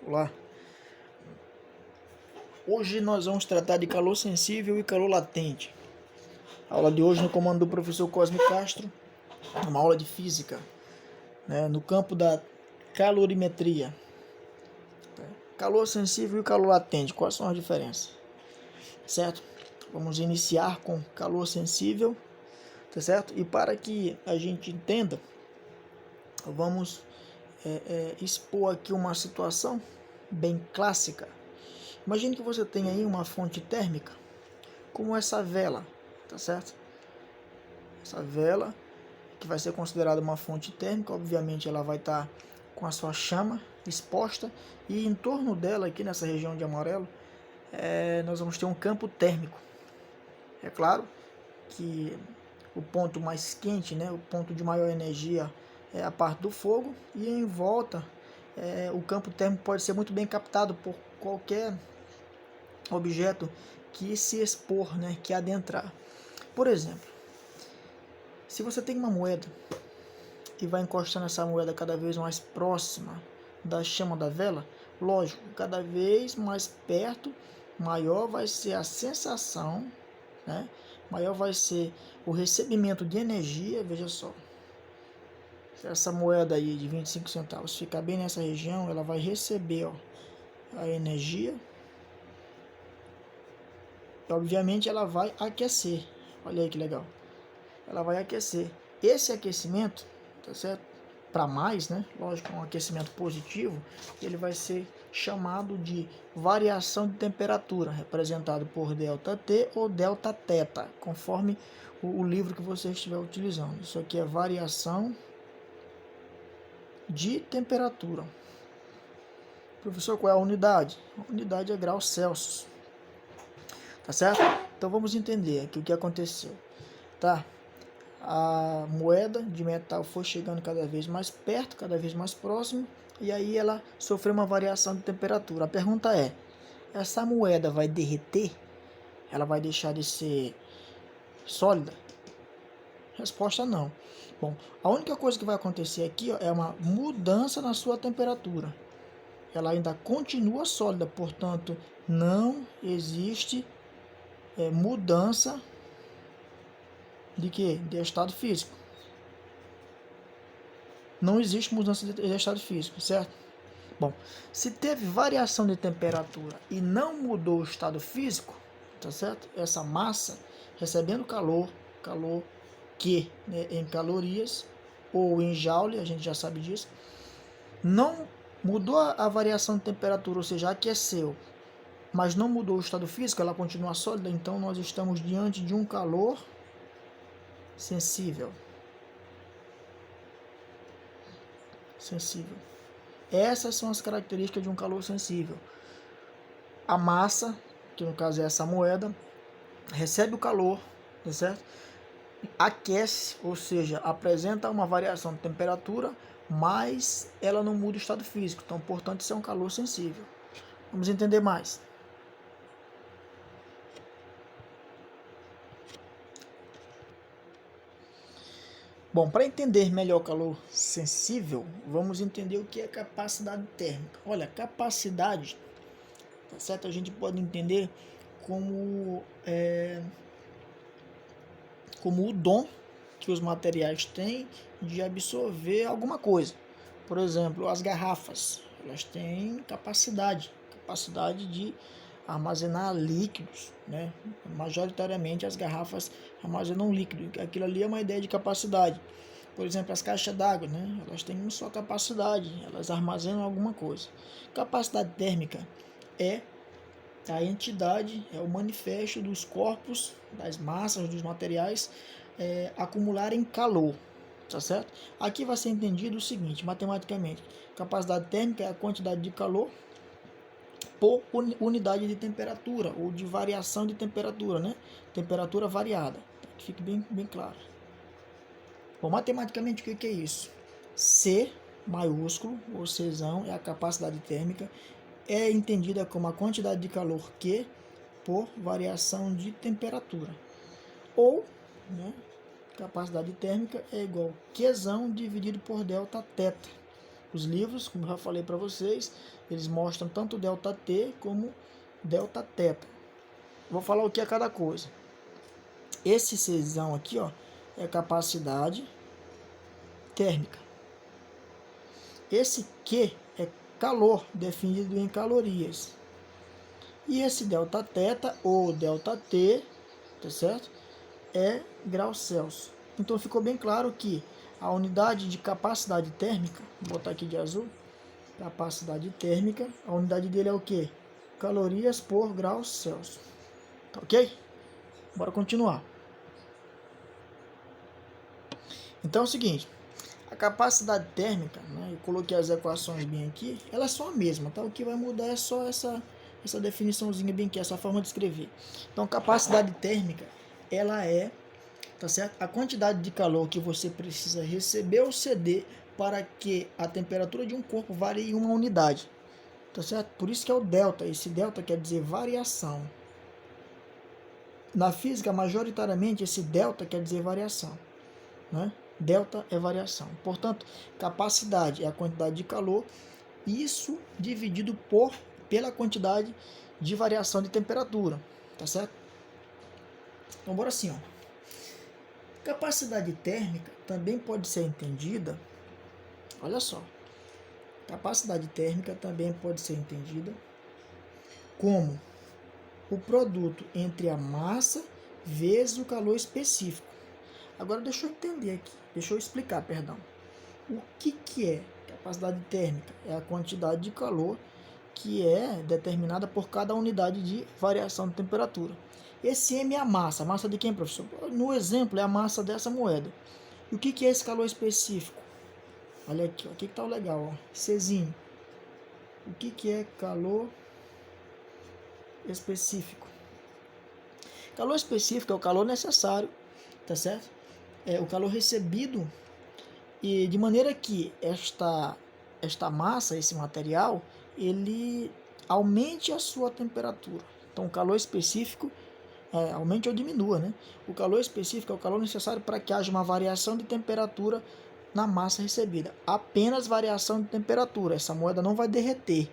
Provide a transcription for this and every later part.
Olá, hoje nós vamos tratar de calor sensível e calor latente. A aula de hoje no comando do professor Cosme Castro, uma aula de física, no campo da calorimetria. Calor sensível e calor latente, quais são as diferenças? Certo? Vamos iniciar com calor sensível, tá certo? E para que a gente entenda, vamos expor aqui uma situação bem clássica. Imagine que você tem aí uma fonte térmica, como essa vela, tá certo? Essa vela, que vai ser considerada uma fonte térmica, obviamente ela vai estar com a sua chama exposta, e em torno dela, aqui nessa região de amarelo, nós vamos ter um campo térmico. É claro que o ponto mais quente, o ponto de maior energia é a parte do fogo, e em volta o campo térmico pode ser muito bem captado por qualquer objeto que se expor, que adentrar. Por exemplo, se você tem uma moeda e vai encostando essa moeda cada vez mais próxima da chama da vela, lógico, cada vez mais perto, maior vai ser a sensação, maior vai ser o recebimento de energia. Veja só, se essa moeda aí de 25 centavos ficar bem nessa região, ela vai receber a energia, e obviamente ela vai aquecer. Olha aí que legal, ela vai aquecer. Esse aquecimento, tá certo? Para mais, lógico, um aquecimento positivo, ele vai ser chamado de variação de temperatura, representado por ΔT ou Δθ, conforme o livro que você estiver utilizando. Isso aqui é variação de temperatura. Professor, qual é a unidade? A unidade é graus Celsius, tá certo? Então vamos entender aqui o que aconteceu, tá? A moeda de metal foi chegando cada vez mais perto, cada vez mais próximo, e aí ela sofreu uma variação de temperatura. A pergunta é, essa moeda vai derreter? Ela vai deixar de ser sólida? Resposta não. Bom, a única coisa que vai acontecer aqui é uma mudança na sua temperatura. Ela ainda continua sólida, portanto, não existe mudança de quê? De estado físico. Não existe mudança de estado físico, certo? Bom, se teve variação de temperatura e não mudou o estado físico, tá certo? Essa massa recebendo calor que em calorias ou em joule, a gente já sabe disso, não mudou a variação de temperatura, ou seja, aqueceu, mas não mudou o estado físico, ela continua sólida, então nós estamos diante de um calor sensível. Essas são as características de um calor sensível. A massa, que no caso é essa moeda, recebe o calor, tá certo? Aquece, ou seja, apresenta uma variação de temperatura, mas ela não muda o estado físico. Então, portanto, isso é um calor sensível. Vamos entender mais. Bom, para entender melhor o calor sensível, vamos entender o que é capacidade térmica. Olha, capacidade, tá certo? A gente pode entender como o dom que os materiais têm de absorver alguma coisa. Por exemplo, as garrafas, elas têm capacidade de armazenar líquidos, Majoritariamente as garrafas armazenam líquido. Aquilo ali é uma ideia de capacidade. Por exemplo, as caixas d'água, elas têm uma só capacidade, elas armazenam alguma coisa. Capacidade térmica é a entidade, é o manifesto dos corpos, das massas, dos materiais acumularem calor, tá certo? Aqui vai ser entendido o seguinte, matematicamente: capacidade térmica é a quantidade de calor por unidade de temperatura, ou de variação de temperatura, temperatura variada, que fique bem claro. Bom, matematicamente o que é isso? C maiúsculo, ou Czão, é a capacidade térmica, é entendida como a quantidade de calor Q por variação de temperatura. Ou, capacidade térmica é igual Qzão dividido por Δθ, Os livros, como eu já falei para vocês, eles mostram tanto ΔT como Δθ. Vou falar o que é cada coisa. Esse Czão aqui, ó, é capacidade térmica. Esse Q é calor, definido em calorias. E esse Δθ ou ΔT, tá certo? É graus Celsius. Então ficou bem claro que a unidade de capacidade térmica, vou botar aqui de azul, capacidade térmica, a unidade dele é o que? Calorias por graus Celsius. Tá ok? Bora continuar. Então é o seguinte, a capacidade térmica, né, eu coloquei as equações bem aqui, elas são a mesma, tá? O que vai mudar é só essa definiçãozinha bem aqui, essa forma de escrever. Então, capacidade térmica, ela é, tá certo? A quantidade de calor que você precisa receber ou ceder para que a temperatura de um corpo varie em uma unidade, tá certo? Por isso que é o delta. Esse delta quer dizer variação. Na física, majoritariamente, esse delta quer dizer variação, né? Delta é variação. Portanto, capacidade é a quantidade de calor, isso dividido pela quantidade de variação de temperatura, tá certo? Então, bora assim, ó. Capacidade térmica também pode ser entendida, olha só, capacidade térmica também pode ser entendida como o produto entre a massa vezes o calor específico. Agora deixa eu entender aqui, deixa eu explicar, perdão. O que é capacidade térmica? É a quantidade de calor que é determinada por cada unidade de variação de temperatura. Esse M é a massa. A massa de quem, professor? No exemplo, é a massa dessa moeda. E o que é esse calor específico? Olha aqui, ó, aqui que tá o legal, ó. Czinho. O que é calor específico? Calor específico é o calor necessário, tá certo? É o calor recebido, e de maneira que esta massa, esse material, ele aumente a sua temperatura. Então, o calor específico aumente ou diminua, né? O calor específico é o calor necessário para que haja uma variação de temperatura na massa recebida. Apenas variação de temperatura. Essa moeda não vai derreter.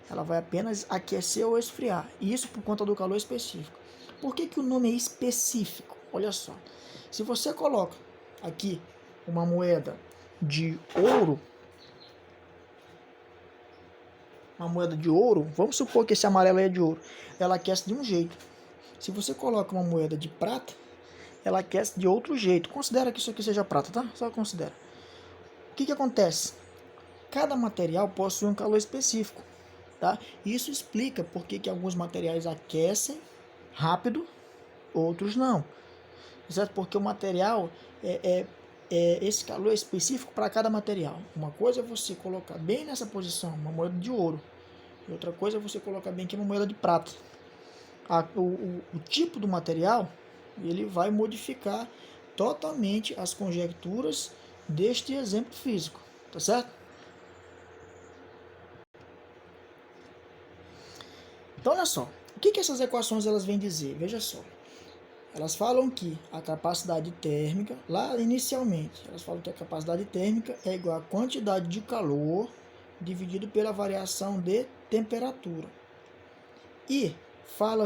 Ela vai apenas aquecer ou esfriar. Isso por conta do calor específico. Por que o nome é específico? Olha só. Se você coloca aqui uma moeda de ouro, vamos supor que esse amarelo é de ouro, ela aquece de um jeito. Se você coloca uma moeda de prata, ela aquece de outro jeito. Considera que isso aqui seja prata, tá? Só considera. O que acontece? Cada material possui um calor específico, tá? Isso explica por que alguns materiais aquecem rápido, outros não. Certo? Porque o material esse calor é específico para cada material. Uma coisa é você colocar bem nessa posição uma moeda de ouro, e outra coisa é você colocar bem aqui uma moeda de prata. O tipo do material, ele vai modificar totalmente as conjecturas deste exemplo físico, tá certo? Então, olha só, o que essas equações elas vêm dizer? Veja só, elas falam que a capacidade térmica, lá inicialmente, elas falam que a capacidade térmica é igual à quantidade de calor dividido pela variação de temperatura. E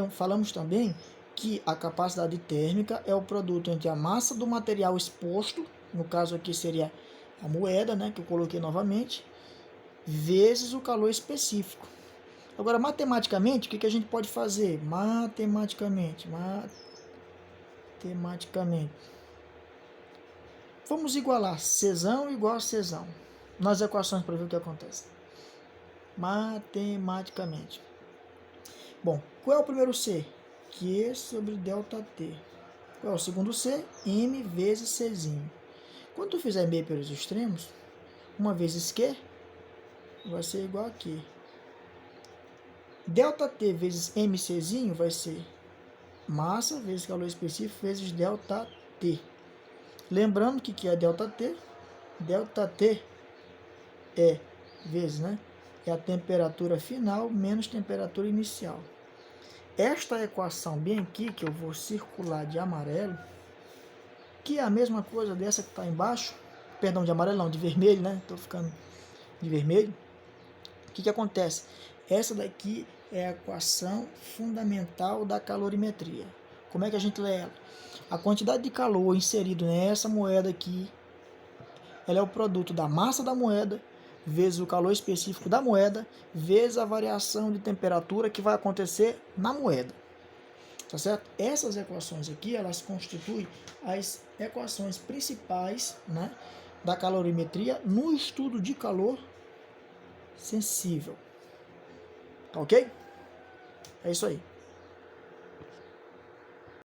falamos também que a capacidade térmica é o produto entre a massa do material exposto, no caso aqui seria a moeda, né, que eu coloquei novamente, vezes o calor específico. Agora, matematicamente, o que a gente pode fazer? Matematicamente. Vamos igualar Czão igual a Czão nas equações para ver o que acontece. Matematicamente. Bom, qual é o primeiro C? Q sobre ΔT. Qual é o segundo C? M vezes Czinho. Quando tu fizer meio pelos extremos, uma vezes Q vai ser igual a Q. ΔT vezes MCzinho vai ser massa vezes calor específico vezes ΔT. Lembrando que é ΔT? ΔT é vezes, né? É a temperatura final menos temperatura inicial. Esta equação bem aqui, que eu vou circular de amarelo, que é a mesma coisa dessa que está embaixo, perdão, de amarelo não, de vermelho, né? Estou ficando de vermelho, o que acontece? Essa daqui é a equação fundamental da calorimetria. Como é que a gente lê ela? A quantidade de calor inserido nessa moeda aqui, ela é o produto da massa da moeda vezes o calor específico da moeda vezes a variação de temperatura que vai acontecer na moeda. Tá certo? Essas equações aqui, elas constituem as equações principais, né, da calorimetria no estudo de calor sensível. Tá ok? É isso aí.